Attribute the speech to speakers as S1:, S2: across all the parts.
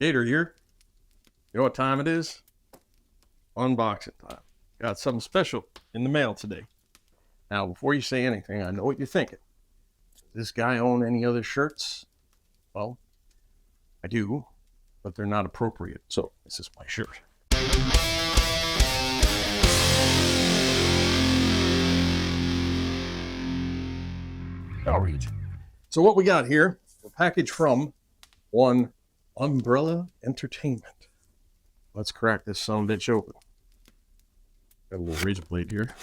S1: Gator here. You know what time it is? Unboxing time. Got something special in the mail today. Now, before you say anything, I know what you're thinking. Does this guy own any other shirts? Well, I do, but they're not appropriate. So this is my shirt. All right. So what we got here, a package from one Umbrella Entertainment. Let's crack this son of a bitch open. Got a little razor blade here.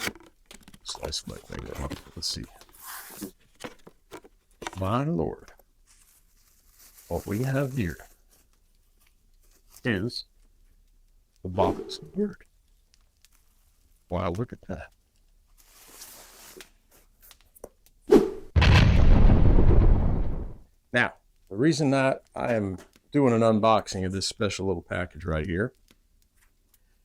S1: Slice my finger up. Let's see. My lord. What we have here is the box of Burt. Wow, look at that. Now, the reason that I am doing an unboxing of this special little package right here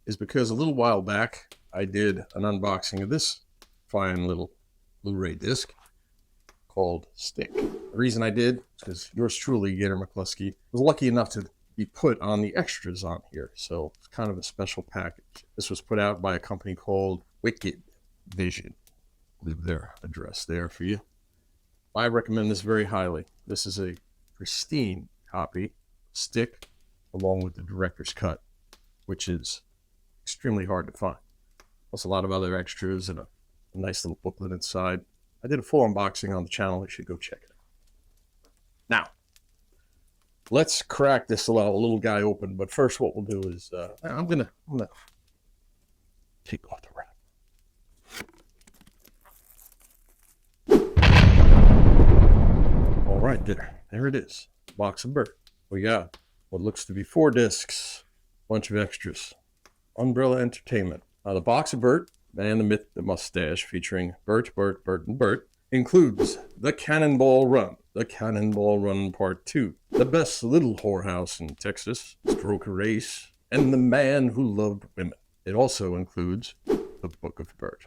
S1: is because a little while back I did an unboxing of this fine little Blu-ray disc called Stick. The reason I did is because yours truly, Gator McKLUSKY, was lucky enough to be put on the extras on here, so it's kind of a special package. This was put out by a company called Wicked Vision. Leave their address there for you. I recommend this very highly. This is a pristine copy, Stick, along with the director's cut, which is extremely hard to find. Plus a lot of other extras and a nice little booklet inside. I did a full unboxing on the channel. You should go check it out. Now, let's crack this little guy open. But first, what we'll do is I'm gonna take off the wrap. All right, there it is. Box of Burt. We got what looks to be 4 discs, bunch of extras. Umbrella Entertainment. The box of Burt, Man the Myth, the Mustache, featuring Burt, and Burt, includes The Cannonball Run, The Cannonball Run Part 2, The Best Little Whorehouse in Texas, Stroke a Race, and The Man Who Loved Women. It also includes The Book of Burt.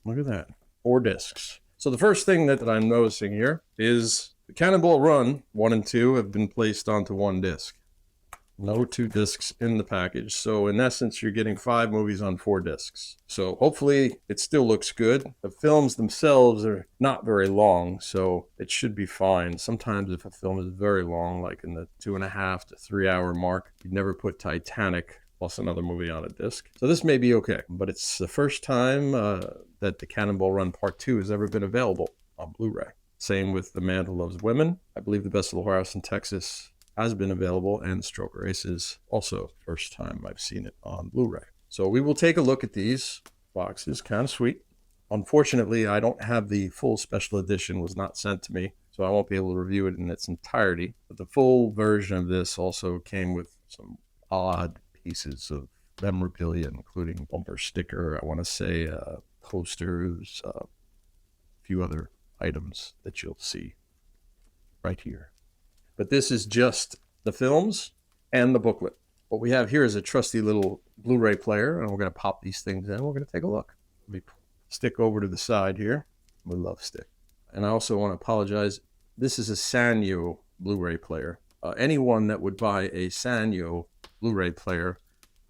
S1: Look at that. 4 discs. So the first thing that I'm noticing here is the Cannonball Run 1 and 2 have been placed onto 1 disc. No 2 discs in the package. So in essence, you're getting 5 movies on 4 discs. So hopefully it still looks good. The films themselves are not very long, so it should be fine. Sometimes if a film is very long, like in the 2.5 to 3 hour mark, you'd never put Titanic plus another movie on a disc. So this may be okay, but it's the first time that the Cannonball Run Part 2 has ever been available on Blu-ray. Same with The Man Who Loves Women. I believe The Best Little Whorehouse in Texas has been available, and Stroke a Race is also first time I've seen it on Blu-ray. So we will take a look at these boxes. Kind of sweet. Unfortunately, I don't have the full special edition, was not sent to me, so I won't be able to review it in its entirety. But the full version of this also came with some odd pieces of memorabilia, including bumper sticker, I want to say posters, a few other items that you'll see right here. But this is just the films and the booklet. What we have here is a trusty little Blu-ray player, and we're going to pop these things in. We're going to take a look. Let me stick over to the side here. We love Stick. And I also want to apologize. This is a Sanyo Blu-ray player. Anyone that would buy a Sanyo Blu-ray player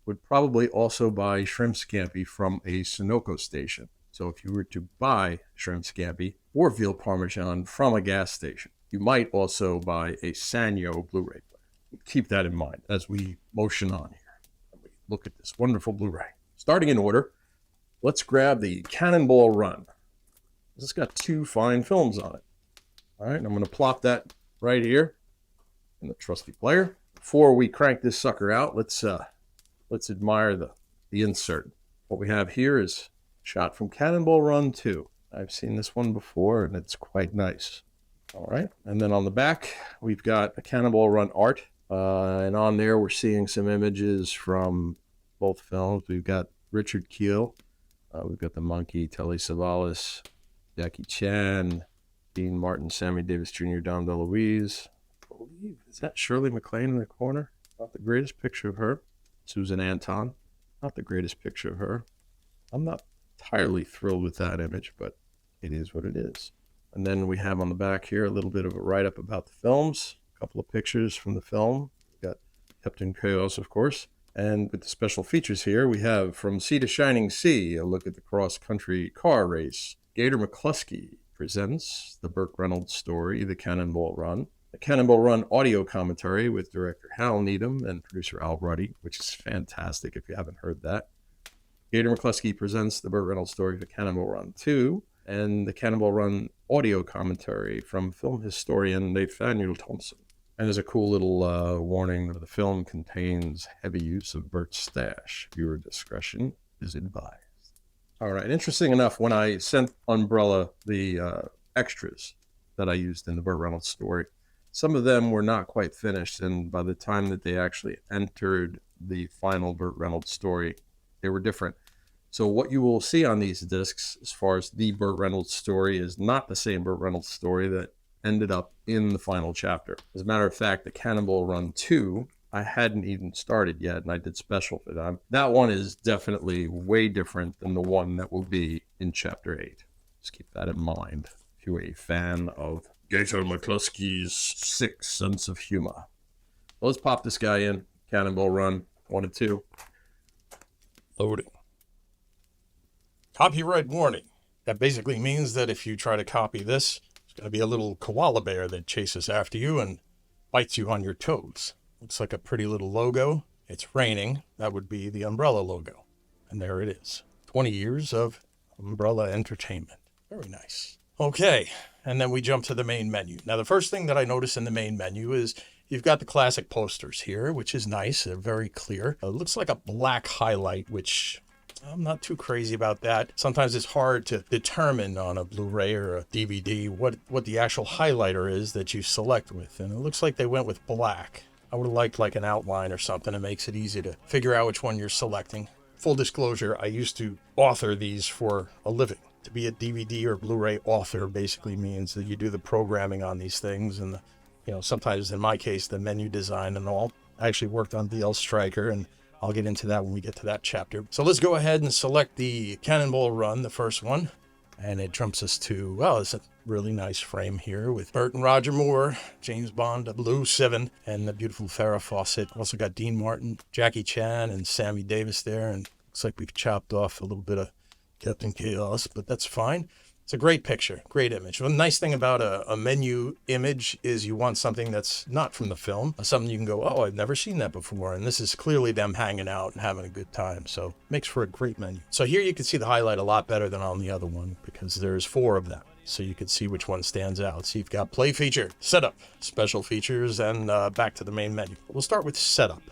S1: would probably also buy shrimp scampi from a Sunoco station. So if you were to buy shrimp scampi or veal parmesan from a gas station, you might also buy a Sanyo Blu-ray player. Keep that in mind as we motion on here. And we look at this wonderful Blu-ray. Starting in order, let's grab the Cannonball Run. This has got 2 fine films on it. All right, and I'm going to plop that right here in the trusty player. Before we crank this sucker out, let's admire the insert. What we have here is a shot from Cannonball Run II. I've seen this one before, and it's quite nice. All right, and then on the back, we've got a Cannonball Run art, and on there we're seeing some images from both films. We've got Richard Kiel, we've got the Monkey, Telly Savalas, Jackie Chan, Dean Martin, Sammy Davis Jr., Dom DeLuise. I believe, is that Shirley MacLaine in the corner? Not the greatest picture of her. Susan Anton, not the greatest picture of her. I'm not entirely thrilled with that image, but it is what it is. And then we have on the back here a little bit of a write-up about the films, a couple of pictures from the film. We've got Captain Chaos, of course. And with the special features here, we have From Sea to Shining Sea, a look at the cross-country car race. Gator McKLUSKY presents the Burt Reynolds story, The Cannonball Run. The Cannonball Run audio commentary with director Hal Needham and producer Al Ruddy, which is fantastic if you haven't heard that. Gator McKLUSKY presents the Burt Reynolds story, The Cannonball Run II, and the Cannonball Run audio commentary from film historian Nathaniel Thompson. And there's a cool little warning that the film contains heavy use of Burt's stash. Viewer discretion is advised. All right, interesting enough, when I sent Umbrella the extras that I used in the Burt Reynolds story, some of them were not quite finished, and by the time that they actually entered the final Burt Reynolds story, they were different. So what you will see on these discs, as far as the Burt Reynolds story, is not the same Burt Reynolds story that ended up in the final chapter. As a matter of fact, the Cannonball Run II, I hadn't even started yet, and I did special for them. That one is definitely way different than the one that will be in Chapter 8. Just keep that in mind if you're a fan of Gator McKLUSKY's sick sense of humor. Well, let's pop this guy in. Cannonball Run 1 and 2. Loading. Copyright warning. That basically means that if you try to copy this, there's going to be a little koala bear that chases after you and bites you on your toes. Looks like a pretty little logo. It's raining. That would be the Umbrella logo. And there it is. 20 years of Umbrella entertainment. Very nice. Okay, and then we jump to the main menu. Now, the first thing that I notice in the main menu is you've got the classic posters here, which is nice. They're very clear. It looks like a black highlight, which I'm not too crazy about that. Sometimes it's hard to determine on a Blu Ray or a DVD what the actual highlighter is that you select with. And it looks like they went with black. I would have liked like an outline or something. It makes it easy to figure out which one you're selecting. Full disclosure, I used to author these for a living. To be a DVD or Blu Ray author basically means that you do the programming on these things and, sometimes in my case, the menu design and all. I actually worked on DL Stryker, and I'll get into that when we get to that chapter. So let's go ahead and select the Cannonball Run, the first one. And it jumps us to, it's a really nice frame here with Burt and Roger Moore, James Bond 007, and the beautiful Farrah Fawcett. Also got Dean Martin, Jackie Chan, and Sammy Davis there. And looks like we've chopped off a little bit of Captain Chaos, but that's fine. It's a great picture, great image. Well, the nice thing about a menu image is you want something that's not from the film, something you can go, I've never seen that before. And this is clearly them hanging out and having a good time. So makes for a great menu. So here you can see the highlight a lot better than on the other one because there's 4 of them. So you can see which one stands out. So you've got play feature, setup, special features, and back to the main menu. We'll start with setup,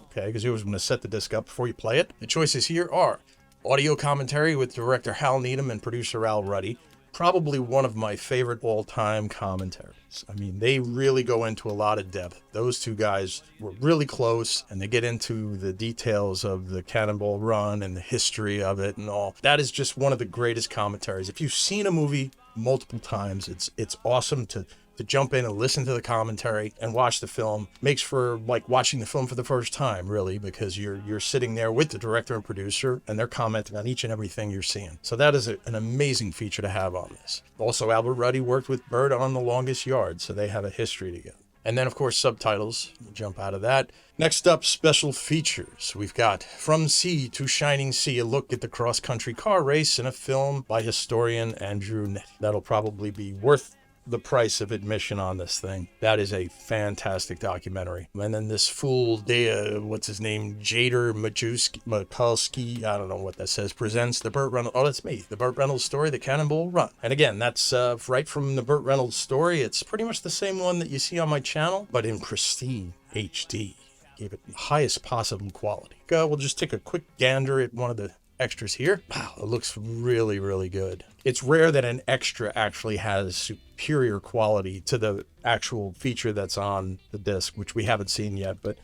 S1: okay? Because you always want to set the disc up before you play it. The choices here are audio commentary with director Hal Needham and producer Al Ruddy. Probably one of my favorite all-time commentaries. I mean, they really go into a lot of depth. Those two guys were really close, and they get into the details of the Cannonball Run and the history of it and all. That is just one of the greatest commentaries. If you've seen a movie multiple times, it's awesome to jump in and listen to the commentary and watch the film. Makes for like watching the film for the first time, really, because you're sitting there with the director and producer and they're commenting on each and everything you're seeing. So that is an amazing feature to have on this. Also, Albert Ruddy worked with Burt on The Longest Yard, so they have a history together. And then, of course, subtitles. We'll jump out of that. Next up, special features. We've got From Sea to Shining Sea, a look at the cross-country car race in a film by historian Andrew Nett. That'll probably be worth the price of admission on this thing. That is a fantastic documentary. And then this fool, what's his name? Gator McKLUSKY, I don't know what that says, presents the Burt Reynolds, that's me, the Burt Reynolds story, The Cannonball Run. And again, that's right from the Burt Reynolds story. It's pretty much the same one that you see on my channel, but in pristine HD. Gave it the highest possible quality. We'll just take a quick gander at one of the extras here. Wow, it looks really, really good. It's rare that an extra actually has superior quality to the actual feature that's on the disc, which we haven't seen yet, but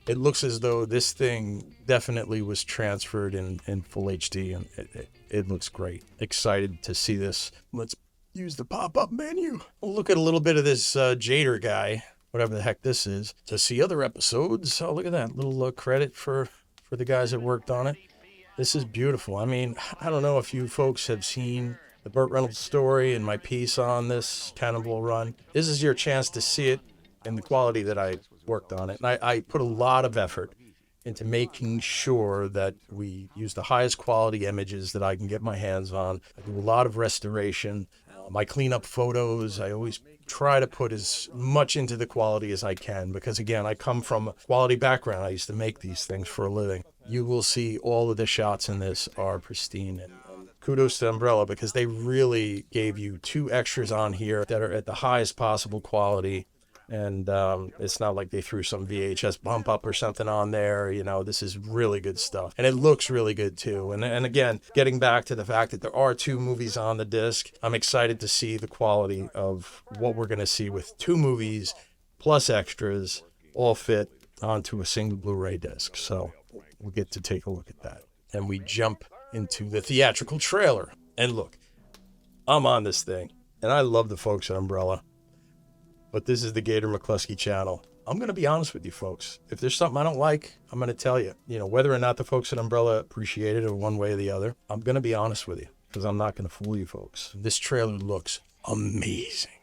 S1: it looks as though this thing definitely was transferred in full HD, and it looks great. Excited to see this. Let's use the pop-up menu. We'll look at a little bit of this Gator guy, whatever the heck this is, to see other episodes. Oh, look at that. Little credit for the guys that worked on it. This is beautiful. I mean, I don't know if you folks have seen the Burt Reynolds story and my piece on this Cannonball Run. This is your chance to see it in the quality that I
S2: worked on it. And I put a lot of effort into making sure that we use the highest quality images that I can get my hands on. I do a lot of restoration. I clean up photos. I always try to put as much into the quality as I can because, again, I come from a quality background. I used to make these things for a living. You will see all of the shots in this are pristine. And kudos to Umbrella because they really gave you 2 extras on here that are at the highest possible quality. And it's not like they threw some VHS bump up or something on there. You know, this is really good stuff. And it looks really good, too. And again, getting back to the fact that there are 2 movies on the disc, I'm excited to see the quality of what we're going to see with 2 movies plus extras all fit onto a single Blu-ray disc. So we'll get to take a look at that. And we jump into the theatrical trailer. And look, I'm on this thing. And I love the folks at Umbrella. But this is the Gator McKLUSKY channel. I'm going to be honest with you folks. If there's something I don't like, I'm going to tell you. You know, whether or not the folks at Umbrella appreciate it or one way or the other, I'm going to be honest with you because I'm not going to fool you folks. This trailer looks amazing.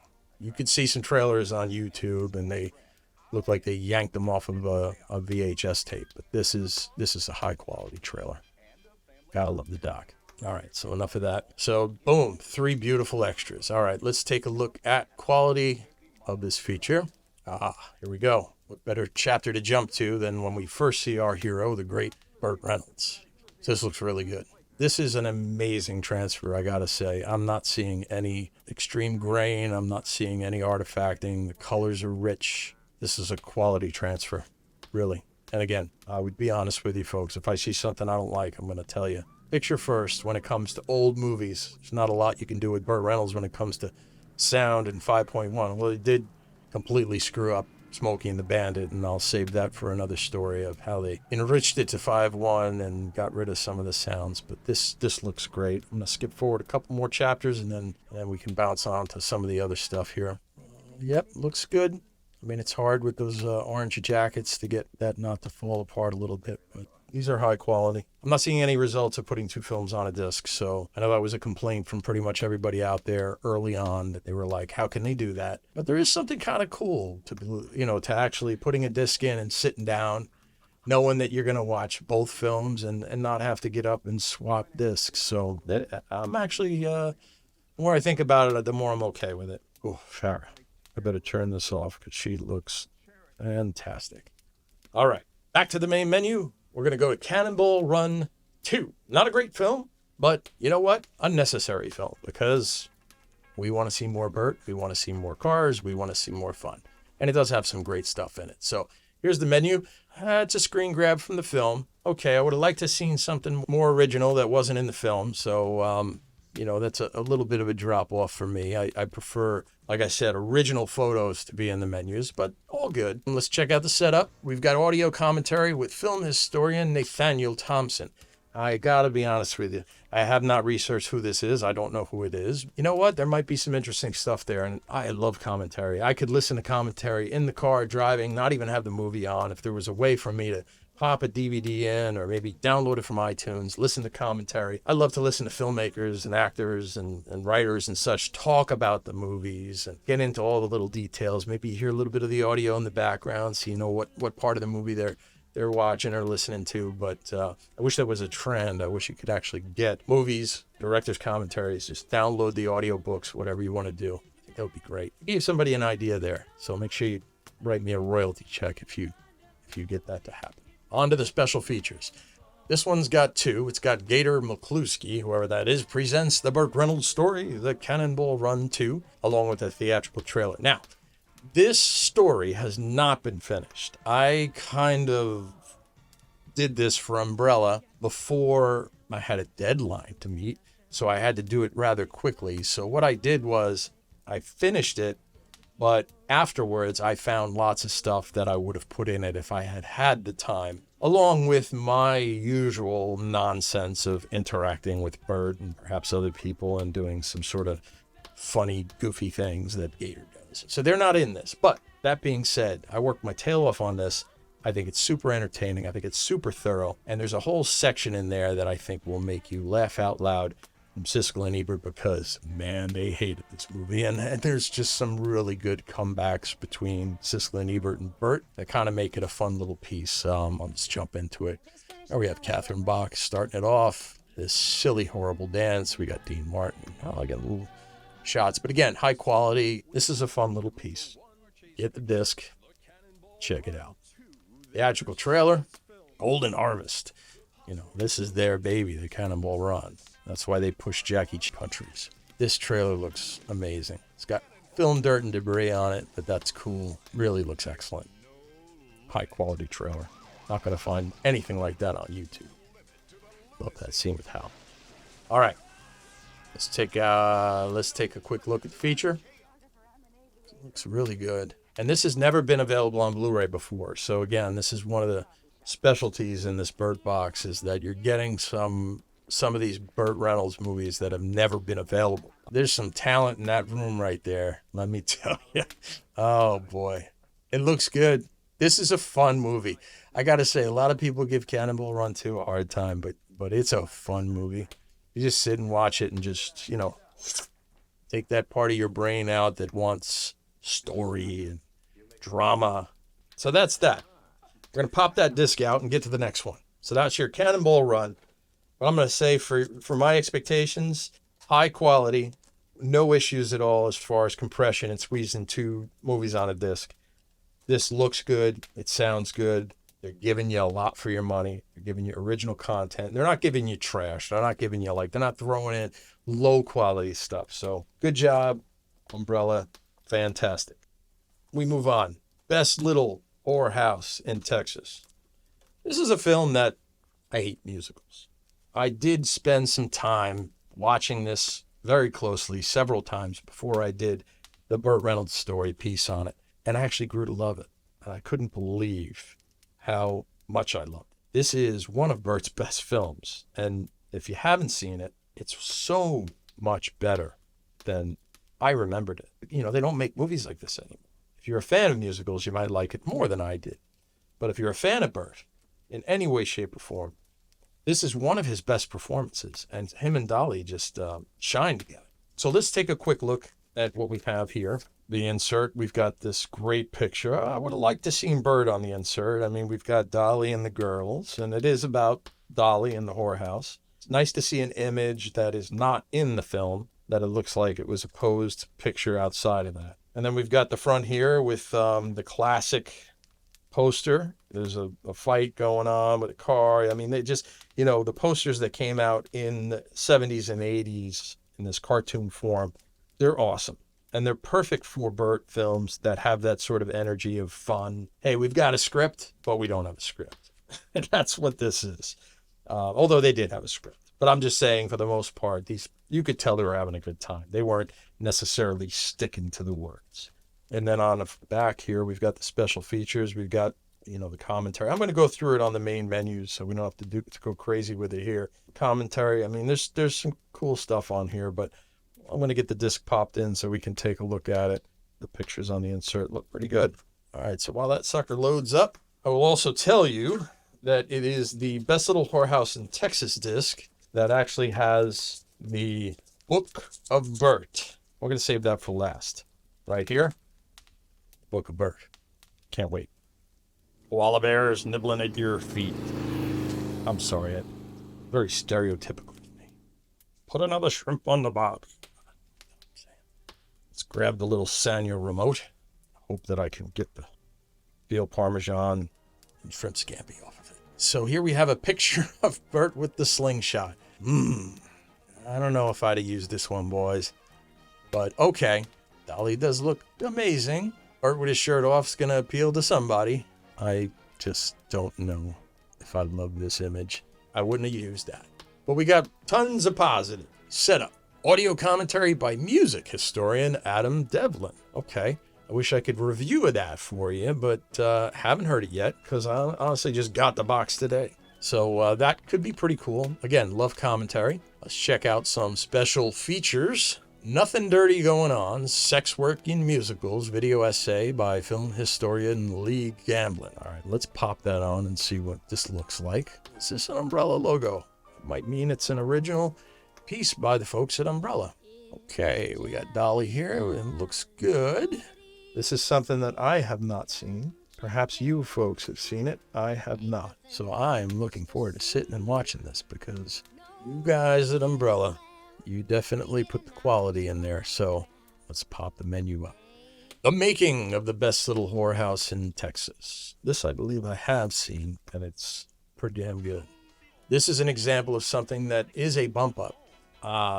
S2: You could see some trailers on YouTube and they look like they yanked them off of a VHS tape. But this is a high quality trailer. Gotta love the doc. All right, so enough of that. So boom, 3 beautiful extras. All right, let's take a look at quality of this feature. Here we go. What better chapter to jump to than when we first see our hero, the great Burt Reynolds. This looks really good. This is an amazing transfer, I gotta say. I'm not seeing any extreme grain. I'm not seeing any artifacting. The colors are rich. This is a quality transfer, really. And again, I would be honest with you folks. If I see something I don't like, I'm going to tell you. Picture first, when it comes to old movies, there's not a lot you can do with Burt Reynolds when it comes to sound and 5.1. Well, he did completely screw up Smokey and the Bandit, and I'll save that for another story of how they enriched it to 5.1 and got rid of some of the sounds. But this looks great. I'm going to skip forward a couple more chapters, and then we can bounce on to some of the other stuff here. Yep, looks good. I mean, it's hard with those orange jackets to get that not to fall apart a little bit, but these are high quality. I'm not seeing any results of putting 2 films on a disc, so I know that was a complaint from pretty much everybody out there early on that they were like, how can they do that? But there is something kind of cool to, you know, to actually putting a disc in and sitting down, knowing that you're going to watch both films and not have to get up and swap discs. So I'm actually, the more I think about it, the more I'm okay with it. Oh, Farrah, I better turn this off because she looks fantastic. All right, back to the main menu. We're going to go to Cannonball Run II. Not a great film, but you know what? Unnecessary film because we want to see more Burt. We want to see more cars. We want to see more fun. And it does have some great stuff in it. So here's the menu. It's a screen grab from the film. Okay, I would have liked to have seen something more original that wasn't in the film. So, you know, that's a little bit of a drop off for me. I prefer, like I said, original photos to be in the menus, but all good. And let's check out the setup. We've got audio commentary with film historian Nathaniel Thompson. I gotta be honest with you. I have not researched who this is. I don't know who it is. You know what? There might be some interesting stuff there, and I love commentary. I could listen to commentary in the car driving, not even have the movie on. If there was a way for me to pop a DVD in or maybe download it from iTunes, listen to commentary. I love to listen to filmmakers and actors and writers and such talk about the movies and get into all the little details. Maybe hear a little bit of the audio in the background so you know what part of the movie they're watching or listening to. But I wish there was a trend. I wish you could actually get movies, director's commentaries, just download the audio books, whatever you want to do. I think that would be great. Give somebody an idea there. So make sure you write me a royalty check if you get that to happen. On to the special features. This one's got 2. It's got Gator McKLUSKY, whoever that is, presents the Burt Reynolds story, the Cannonball Run II, along with a theatrical trailer. Now, this story has not been finished. I kind of did this for Umbrella before I had a deadline to meet, so I had to do it rather quickly. So what I did was I finished it, but afterwards, I found lots of stuff that I would have put in it if I had had the time, along with my usual nonsense of interacting with Burt and perhaps other people and doing some sort of funny, goofy things that Gator does. So they're not in this. But that being said, I worked my tail off on this. I think it's super entertaining. I think it's super thorough. And there's a whole section in there that I think will make you laugh out loud from Siskel and Ebert because, man, they hated this movie. And there's just some really good comebacks between Siskel and Ebert and Burt that kind of make it a fun little piece. I'll just jump into it. Now we have Catherine Bach starting it off. This silly, horrible dance. We got Dean Martin. Oh, I got little shots. But again, high quality. This is a fun little piece. Get the disc. Check it out. Theatrical trailer. Golden Harvest. You know, this is their baby, the Cannonball Run. That's why they push Jackie countries. This trailer looks amazing. It's got film dirt and debris on it, but that's cool. Really looks excellent. High quality trailer. Not going to find anything like that on YouTube. Love that scene with Hal. All right. Let's take a quick look at the feature. It looks really good. And this has never been available on Blu-ray before. So again, this is one of the specialties in this Burt box, is that you're getting some of these Burt Reynolds movies that have never been available. There's some talent in that room right there, let me tell you. Oh boy, it looks good. This is a fun movie. I gotta say, a lot of people give Cannonball Run II a hard time, but it's a fun movie. You just sit and watch it and just, you know, take that part of your brain out that wants story and drama. So that's that. We're going to pop that disc out and get to the next one. So that's your Cannonball Run. What I'm going to say, for my expectations, high quality, no issues at all as far as compression and squeezing 2 movies on a disc. This looks good. It sounds good. They're giving you a lot for your money. They're giving you original content. They're not giving you trash. They're not giving you, they're not throwing in low quality stuff. So good job, Umbrella. Fantastic. We move on. Best Little Whorehouse in Texas. This is a film that I hate musicals. I did spend some time watching this very closely several times before I did the Burt Reynolds story piece on it. And I actually grew to love it. And I couldn't believe how much I loved it. This is one of Burt's best films. And if you haven't seen it, it's so much better than I remembered it. You know, they don't make movies like this anymore. If you're a fan of musicals, you might like it more than I did. But if you're a fan of Burt, in any way, shape, or form, this is one of his best performances. And him and Dolly just shine together. So let's take a quick look at what we have here. The insert, we've got this great picture. I would have liked to see Burt on the insert. I mean, we've got Dolly and the girls, and it is about Dolly and the whorehouse. It's nice to see an image that is not in the film, that it looks like it was a posed picture outside of that. And then we've got the front here with the classic poster. There's a fight going on with a car. I mean, they just, you know, the posters that came out in the 70s and 80s in this cartoon form, they're awesome. And they're perfect for Burt films that have that sort of energy of fun. Hey, we've got a script, but we don't have a script. And that's what this is. Although they did have a script. But I'm just saying, for the most part, you could tell they were having a good time. They weren't necessarily sticking to the words. And then on the back here, we've got the special features. We've got, you know, the commentary. I'm going to go through it on the main menus, so we don't have to go crazy with it here. Commentary. I mean, there's some cool stuff on here, but I'm going to get the disc popped in so we can take a look at it. The pictures on the insert look pretty good. All right, so while that sucker loads up, I will also tell you that it is the Best Little Whorehouse in Texas disc that actually has the Book of Burt. We're going to save that for last. Right here, Book of Burt. Can't wait. Koala bears nibbling at your feet. I'm sorry, very stereotypical to me. Put another shrimp on the bottom. Let's grab the little Sanyo remote. Hope that I can get the veal parmesan and shrimp scampi off of it. So here we have a picture of Burt with the slingshot. I don't know if I'd have used this one, boys. But okay, Dolly does look amazing. Burt with his shirt off is going to appeal to somebody. I just don't know if I love this image. I wouldn't have used that. But we got tons of positive. Setup. Audio commentary by music historian Adam Devlin. Okay. I wish I could review that for you, but haven't heard it yet because I honestly just got the box today. So that could be pretty cool. Again, love commentary. Let's check out some special features. Nothing Dirty Going On, Sex Work in Musicals, video essay by film historian Lee Gamblin. All right, let's pop that on and see what this looks like. Is this an umbrella logo? It might mean it's an original. piece by the folks at Umbrella. Okay, we got Dolly here. It looks good. This is something that I have not seen. Perhaps you folks have seen it. I have not. So I'm looking forward to sitting and watching this because you guys at Umbrella, you definitely put the quality in there. So let's pop the menu up. The making of the best little whorehouse in Texas. This I believe I have seen, and it's pretty damn good. This is an example of something that is a bump up.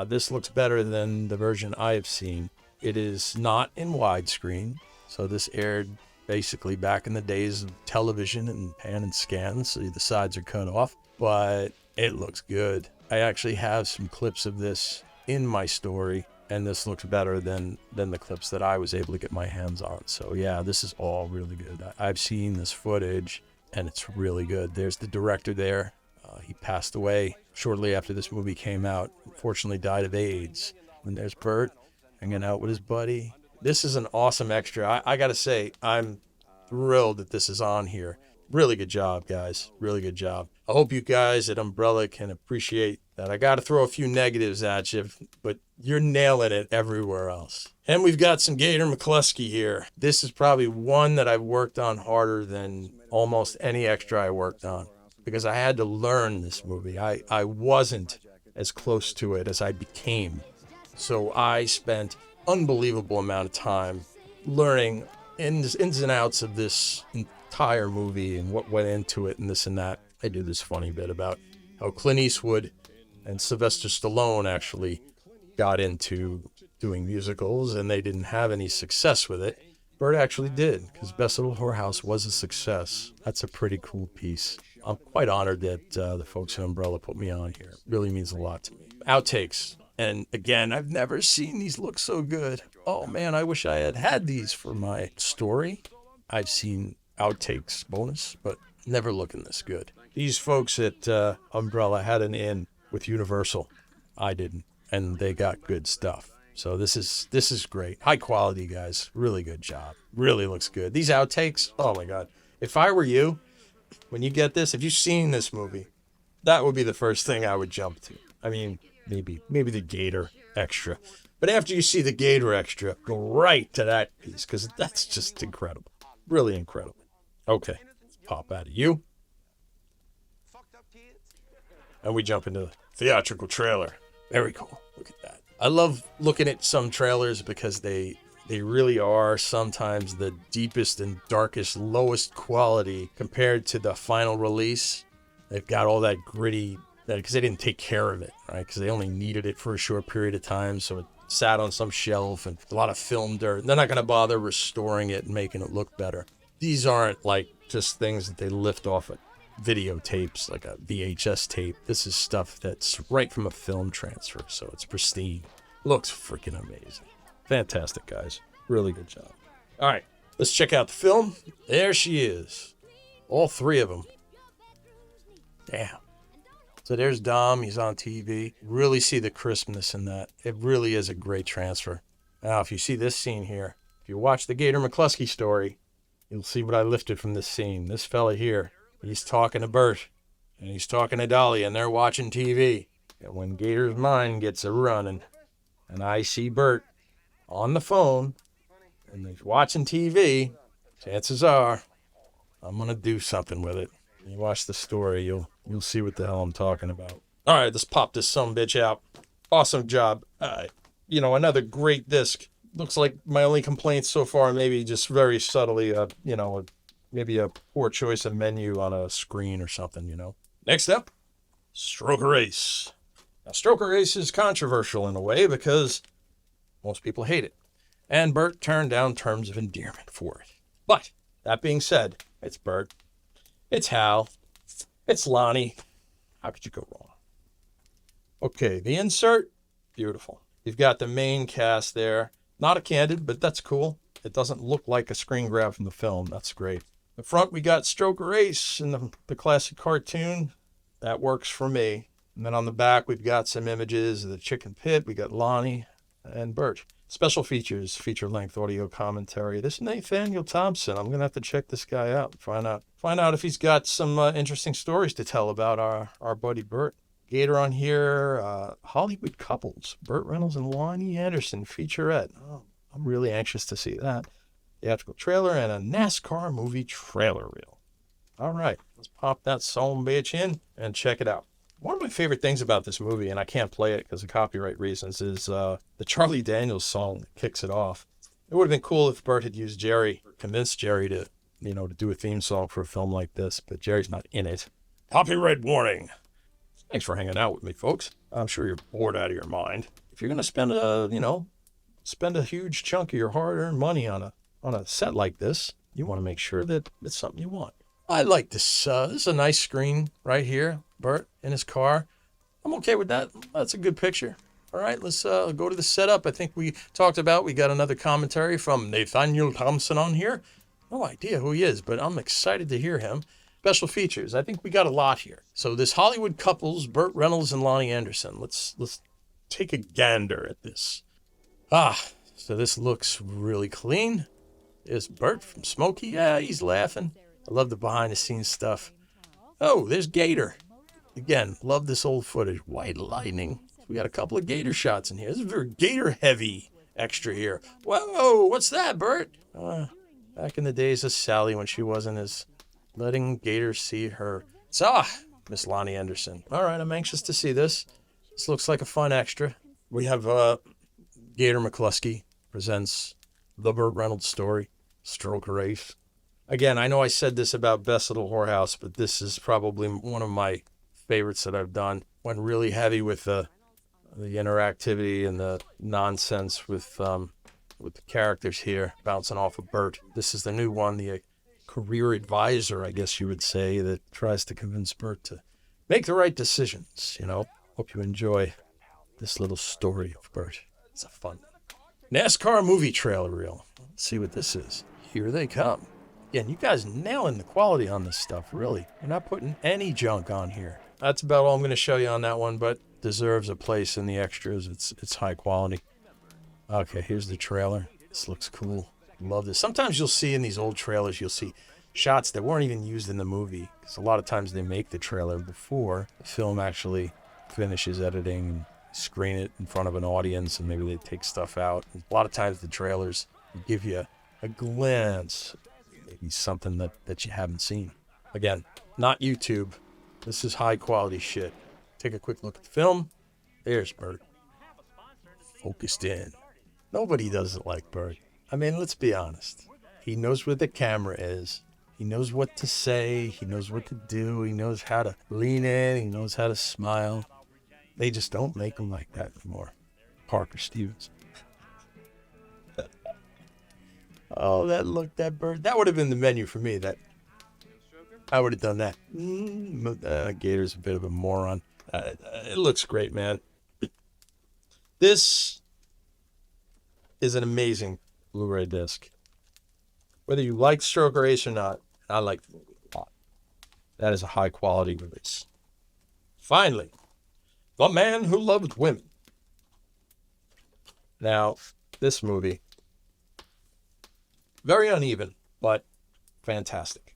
S2: This looks better than the version I have seen. It is not in widescreen, so this aired basically back in the days of television and pan and scan, so the sides are cut off, but it looks good. I actually have some clips of this in my story, and this looks better than the clips that I was able to get my hands on. So yeah, this is all really good. I've seen this footage, and it's really good. There's the director there. He passed away shortly after this movie came out. Unfortunately, died of AIDS. And there's Burt hanging out with his buddy. This is an awesome extra. I gotta say, I'm thrilled that this is on here. Really good job, guys. Really good job. I hope you guys at Umbrella can appreciate that. I gotta throw a few negatives at you, but you're nailing it everywhere else. And we've got some Gator McKLUSKY here. This is probably one that I've worked on harder than almost any extra I worked on, because I had to learn this movie. I wasn't as close to it as I became. So I spent unbelievable amount of time learning ins and outs of this entire movie and what went into it and this and that. I do this funny bit about how Clint Eastwood and Sylvester Stallone actually got into doing musicals and they didn't have any success with it. Burt actually did, because Best Little Whorehouse was a success. That's a pretty cool piece. I'm quite honored that the folks at Umbrella put me on here. It really means a lot to me. Outtakes. And again, I've never seen these look so good. Oh man, I wish I had had these for my story. I've seen outtakes bonus, but never looking this good. These folks at Umbrella had an in with Universal. I didn't, and they got good stuff. So this is great. High quality, guys. Really good job. Really looks good. These outtakes, oh my God. If I were you, when you get this, if you've seen this movie, that would be the first thing I would jump to. I mean, maybe the Gator extra. But after you see the Gator extra, go right to that piece, because that's just incredible. Really incredible. Okay, let's pop out of you. And we jump into the theatrical trailer. Very cool. Look at that. I love looking at some trailers because they really are sometimes the deepest and darkest, lowest quality compared to the final release. They've got all that gritty, because they didn't take care of it, right? Because they only needed it for a short period of time, so it sat on some shelf and a lot of film dirt. They're not going to bother restoring it and making it look better. These aren't like just things that they lift off of videotapes, like a VHS tape. This is stuff that's right from a film transfer, so it's pristine. Looks freaking amazing. Fantastic, guys. Really good job. All right, let's check out the film. There she is. All three of them. Damn. So there's Dom. He's on TV. Really see the crispness in that. It really is a great transfer. Now, if you see this scene here, if you watch the Gator McKLUSKY story, you'll see what I lifted from this scene. This fella here, he's talking to Burt, and he's talking to Dolly, and they're watching TV. And when Gator's mind gets a running, and I see Burt on the phone, and he's watching TV, chances are I'm going to do something with it. When you watch the story, you'll see what the hell I'm talking about. All right, let's pop this sumbitch out. Awesome job. Another great disc. Looks like my only complaints so far, maybe just very subtly, maybe a poor choice of menu on a screen or something, Next up, Stroker Ace. Now, Stroker Ace is controversial in a way because most people hate it. And Burt turned down terms of endearment for it. But, that being said, it's Burt. It's Hal. It's Lonnie. How could you go wrong? Okay, the insert, beautiful. You've got the main cast there. Not a candid, but that's cool. It doesn't look like a screen grab from the film. That's great. The front, we got Stroker Ace in the classic cartoon. That works for me. And then on the back, we've got some images of the chicken pit. We got Lonnie and Burt. Special features, feature-length audio commentary. This is Nathaniel Thompson. I'm going to have to check this guy out and find out if he's got some interesting stories to tell about our buddy Burt. Gator on here. Hollywood Couples, Burt Reynolds and Lonnie Anderson featurette. Oh, I'm really anxious to see that. Theatrical trailer and a NASCAR movie trailer reel. All right, let's pop that son bitch in and check it out. One of my favorite things about this movie, and I can't play it because of copyright reasons, is the Charlie Daniels song that kicks it off. It would have been cool if Burt had used Jerry, convinced Jerry to, to do a theme song for a film like this, but Jerry's not in it. Copyright warning. Thanks for hanging out with me, folks. I'm sure you're bored out of your mind. If you're going to spend a huge chunk of your hard-earned money on a set like this, you want to make sure that it's something you want. I like this. This is a nice screen right here. Burt in his car. I'm okay with that. That's a good picture. All right, let's go to the setup. I think we talked about, we got another commentary from Nathaniel Thompson on here. No idea who he is, but I'm excited to hear him. Special features. I think we got a lot here. So this Hollywood Couples, Burt Reynolds and Lonnie Anderson. Let's take a gander at this. So this looks really clean. There's Burt from Smokey. Yeah, he's laughing. I love the behind-the-scenes stuff. Oh, there's Gator. Again, love this old footage. White lightning. We got a couple of Gator shots in here. This is very Gator-heavy extra here. Whoa, what's that, Burt? Back in the days of Sally when she wasn't as letting Gator see her. Miss Lonnie Anderson. All right, I'm anxious to see this. This looks like a fun extra. We have Gator McKLUSKY presents The Burt Reynolds Story, Stroke Race. Again, I know I said this about Best Little Whorehouse, but this is probably one of my favorites that I've done. Went really heavy with the interactivity and the nonsense with the characters here, bouncing off of Burt. This is the new one, the career advisor, I guess you would say, that tries to convince Burt to make the right decisions, Hope you enjoy this little story of Burt. It's a fun one. NASCAR movie trailer reel. Let's see what this is. Here they come. Yeah, and you guys nailing the quality on this stuff, really. You're not putting any junk on here. That's about all I'm going to show you on that one, but deserves a place in the extras. It's high quality. Okay, here's the trailer. This looks cool. Love this. Sometimes you'll see in these old trailers, you'll see shots that weren't even used in the movie. Because a lot of times they make the trailer before the film actually finishes editing and screen it in front of an audience, and maybe they take stuff out. A lot of times the trailers give you a glance, maybe something that you haven't seen. Again, not YouTube. This is high quality shit. Take a quick look at the film. There's Burt. Focused in. Nobody does it like Burt. I mean, let's be honest. He knows where the camera is. He knows what to say. He knows what to do. He knows how to lean in. He knows how to smile. They just don't make him like that anymore. Parker Stevens. Oh, that Burt. That would have been the menu for me. I would have done that. Gator's a bit of a moron. It looks great, man. This is an amazing Blu-ray disc. Whether you like Stroke Race or not, I like the movie a lot. That is a high quality release. Finally, The Man Who Loved Women. Now, this movie, very uneven, but fantastic.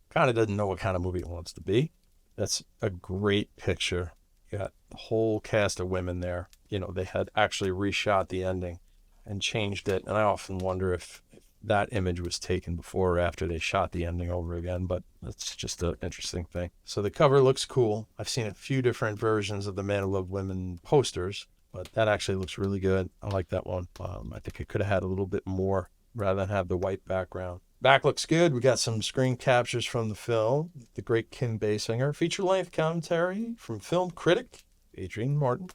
S2: Kind of doesn't know what kind of movie it wants to be. That's a great picture. You got the whole cast of women there. They had actually reshot the ending and changed it. And I often wonder if that image was taken before or after they shot the ending over again, but that's just an interesting thing. So the cover looks cool. I've seen a few different versions of the Man Who Loved Women posters, but that actually looks really good. I like that one. I think it could have had a little bit more rather than have the white background. Back looks good. We got some screen captures from the film. The great Kim Basinger. Feature-length commentary from film critic Adrian Martin.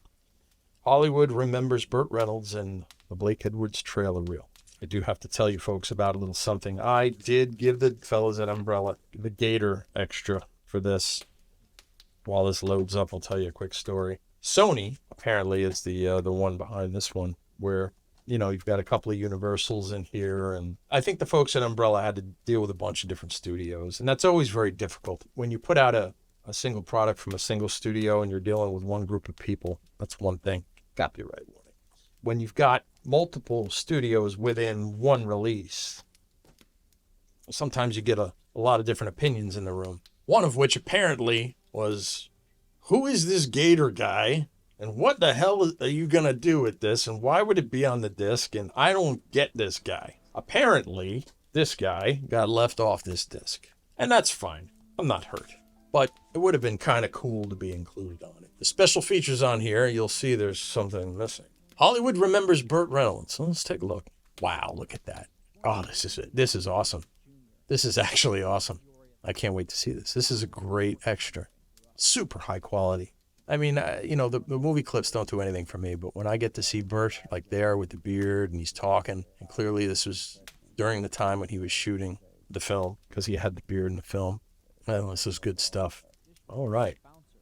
S2: Hollywood remembers Burt Reynolds and the Blake Edwards trailer reel. I do have to tell you folks about a little something. I did give the fellas at Umbrella the Gator extra for this. While this loads up, I'll tell you a quick story. Sony apparently is the one behind this one, where you've got a couple of Universals in here, and I think the folks at Umbrella had to deal with a bunch of different studios, and that's always very difficult when you put out a single product from a single studio and you're dealing with one group of people. That's one thing. Copyright warning. When you've got multiple studios within one release, sometimes you get a lot of different opinions in the room. One of which apparently was who is this Gator guy? And what the hell are you going to do with this? And why would it be on the disc? And I don't get this guy. Apparently, this guy got left off this disc. And that's fine. I'm not hurt. But it would have been kind of cool to be included on it. The special features on here, you'll see there's something missing. Hollywood remembers Burt Reynolds. So let's take a look. Wow, look at that. Oh, this is awesome. This is actually awesome. I can't wait to see this. This is a great extra. Super high quality. I mean, the movie clips don't do anything for me, but when I get to see Burt like there with the beard and he's talking, and clearly this was during the time when he was shooting the film because he had the beard in the film. Oh, this is good stuff. All right.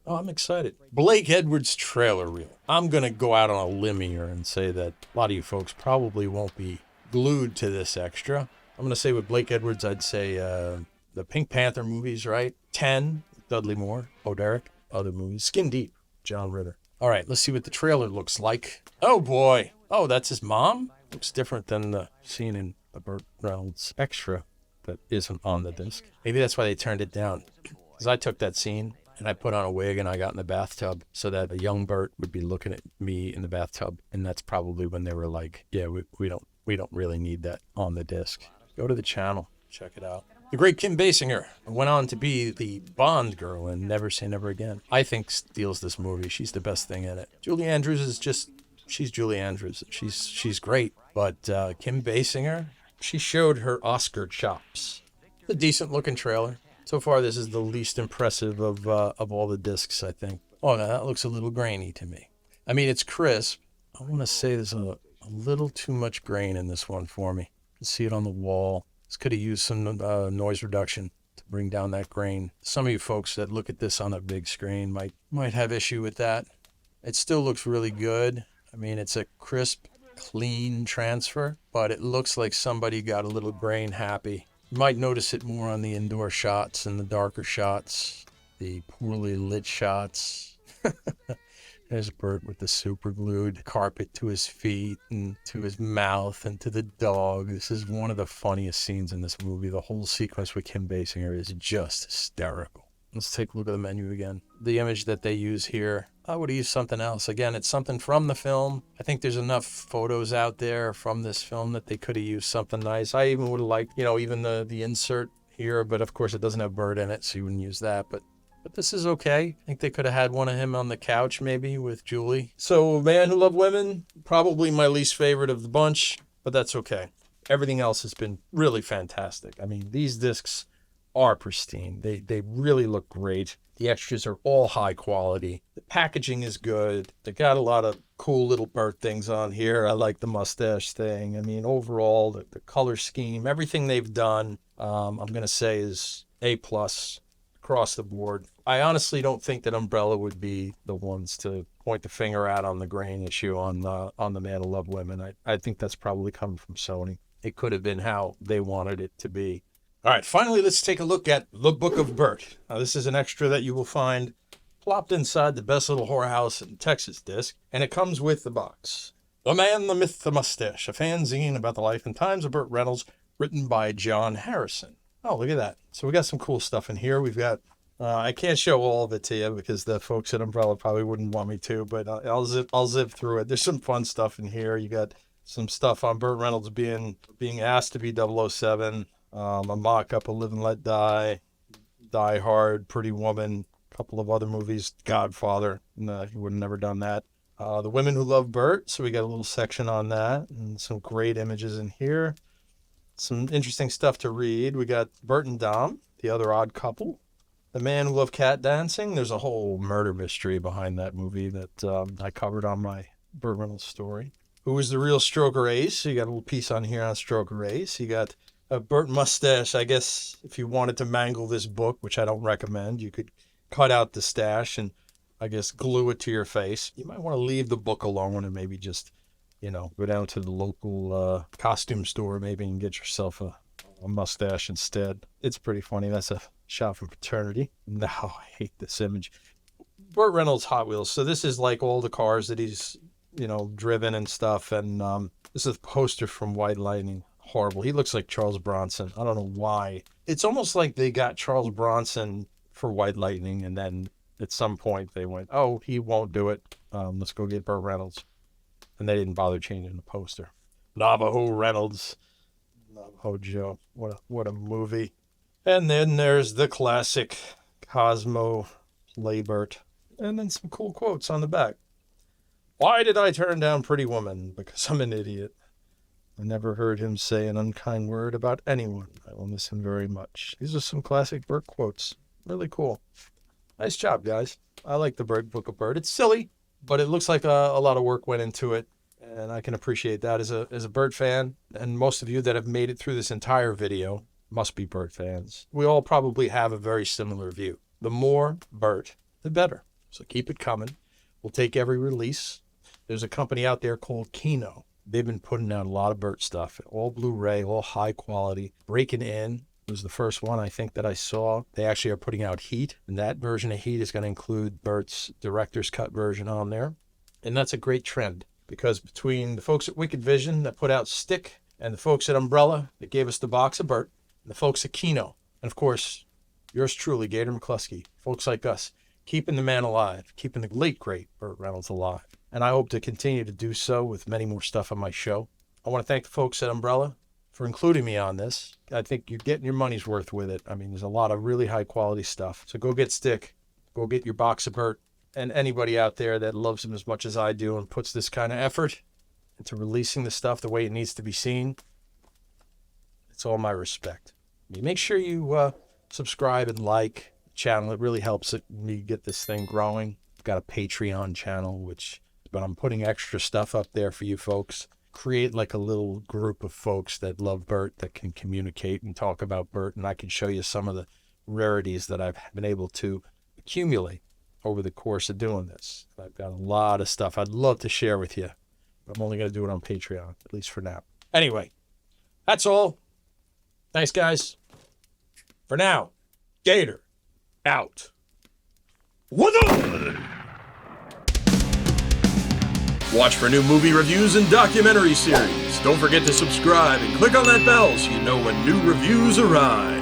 S2: Oh, I'm excited. Blake Edwards trailer reel. I'm going to go out on a limb here and say that a lot of you folks probably won't be glued to this extra. I'm going to say with Blake Edwards, I'd say the Pink Panther movies, right? 10, Dudley Moore, Derek, other movies. Skin Deep, John Ritter. All right, let's see what the trailer looks like. Oh, boy. Oh, that's his mom? Looks different than the scene in the Burt Reynolds extra that isn't on the disc. Maybe that's why they turned it down. Because I took that scene and I put on a wig and I got in the bathtub so that a young Burt would be looking at me in the bathtub. And that's probably when they were like, yeah, we don't really need that on the disc. Go to the channel. Check it out. The great Kim Basinger went on to be the Bond girl in Never Say Never Again. I think steals this movie. She's the best thing in it. Julie Andrews is she's Julie Andrews. She's great. But Kim Basinger, she showed her Oscar chops. It's a decent looking trailer. So far, this is the least impressive of all the discs, I think. Oh, no, that looks a little grainy to me. I mean, it's crisp. I want to say there's a little too much grain in this one for me. You can see it on the wall. This could have used some noise reduction to bring down that grain. Some of you folks that look at this on a big screen might have issue with that. It still looks really good. I mean, it's a crisp, clean transfer, but it looks like somebody got a little grain happy. You might notice it more on the indoor shots and the darker shots, the poorly lit shots. There's Burt with the super glued carpet to his feet and to his mouth and to the dog. This is one of the funniest scenes in this movie. The whole sequence with Kim Basinger is just hysterical. Let's take a look at the menu again. The image that they use here, I would have used something else. Again, it's something from the film. I think there's enough photos out there from this film that they could have used something nice. I even would have liked, even the insert here, but of course it doesn't have Burt in it, so you wouldn't use that. But this is okay. I think they could have had one of him on the couch maybe with Julie. So Man Who Loved Women, probably my least favorite of the bunch, but that's okay. Everything else has been really fantastic. I mean, these discs are pristine. They really look great. The extras are all high quality. The packaging is good. They got a lot of cool little Burt things on here. I like the mustache thing. I mean, overall, the color scheme, everything they've done, I'm going to say is A+ across the board. I honestly don't think that Umbrella would be the ones to point the finger at on the grain issue on the Man Who Loved Women. I think that's probably coming from Sony. It could have been how they wanted it to be. All right, finally, let's take a look at The Book of Burt. Now, this is an extra that you will find plopped inside the Best Little Whorehouse in Texas disc, and it comes with the box. The Man, the Myth, the Mustache, a fanzine about the life and times of Burt Reynolds, written by John Harrison. Oh, look at that. So we got some cool stuff in here. We've got, I can't show all of it to you because the folks at Umbrella probably wouldn't want me to, but I'll zip through it. There's some fun stuff in here. You got some stuff on Burt Reynolds being asked to be 007. A mock-up of Live and Let Die, Die Hard, Pretty Woman, a couple of other movies, Godfather. No, he would have never done that. The Women Who Love Burt, so we got a little section on that, and some great images in here. Some interesting stuff to read. We got Burt and Dom, the other odd couple. The Man Who Loved Cat Dancing. There's a whole murder mystery behind that movie that I covered on my Burt Reynolds story. Who was the real Stroker Ace? So you got a little piece on here on Stroker Ace. You got a Burt mustache. I guess if you wanted to mangle this book, which I don't recommend, you could cut out the stash and I guess glue it to your face. You might want to leave the book alone and maybe just, go down to the local costume store maybe and get yourself a mustache instead. It's pretty funny. That's a shot from Paternity. No, I hate this image. Burt Reynolds Hot Wheels. So this is like all the cars that he's, driven and stuff. And this is a poster from White Lightning. Horrible. He looks like Charles Bronson. I don't know why. It's almost like they got Charles Bronson for White Lightning and then at some point they went, oh, he won't do it. Let's go get Burt Reynolds. And they didn't bother changing the poster. Navajo Reynolds. Navajo Joe. What a movie. And then there's the classic Cosmo Play Burt. And then some cool quotes on the back. Why did I turn down Pretty Woman? Because I'm an idiot. I never heard him say an unkind word about anyone. I will miss him very much. These are some classic Burt quotes. Really cool. Nice job, guys. I like the Book of Burt. It's silly, but it looks like a lot of work went into it. And I can appreciate that as a Burt fan. And most of you that have made it through this entire video must be Burt fans. We all probably have a very similar view. The more Burt, the better. So keep it coming. We'll take every release. There's a company out there called Kino. They've been putting out a lot of Burt stuff, all Blu Ray, all high quality. Breaking In was the first one I think that I saw. They actually are putting out Heat, and that version of Heat is going to include Burt's director's cut version on there. And that's a great trend, because between the folks at Wicked Vision that put out Stick and the folks at Umbrella that gave us the box of Burt, and the folks at Kino, and of course, yours truly, Gator McKLUSKY, folks like us, keeping the man alive, keeping the late, great Burt Reynolds alive. And I hope to continue to do so with many more stuff on my show. I want to thank the folks at Umbrella for including me on this. I think you're getting your money's worth with it. I mean, there's a lot of really high quality stuff. So go get Stick, go get your box of Burt, and anybody out there that loves him as much as I do and puts this kind of effort into releasing the stuff the way it needs to be seen, it's all my respect. Make sure you subscribe and like the channel. It really helps me get this thing growing. I've got a Patreon channel, but I'm putting extra stuff up there for you folks. Create like a little group of folks that love Burt, that can communicate and talk about Burt, and I can show you some of the rarities that I've been able to accumulate over the course of doing this. I've got a lot of stuff I'd love to share with you, but I'm only going to do it on Patreon, at least for now. Anyway, that's all. Thanks, guys. For now, Gator out. What up? Watch for new movie reviews and documentary series. Don't forget to subscribe and click on that bell so you know when new reviews arrive.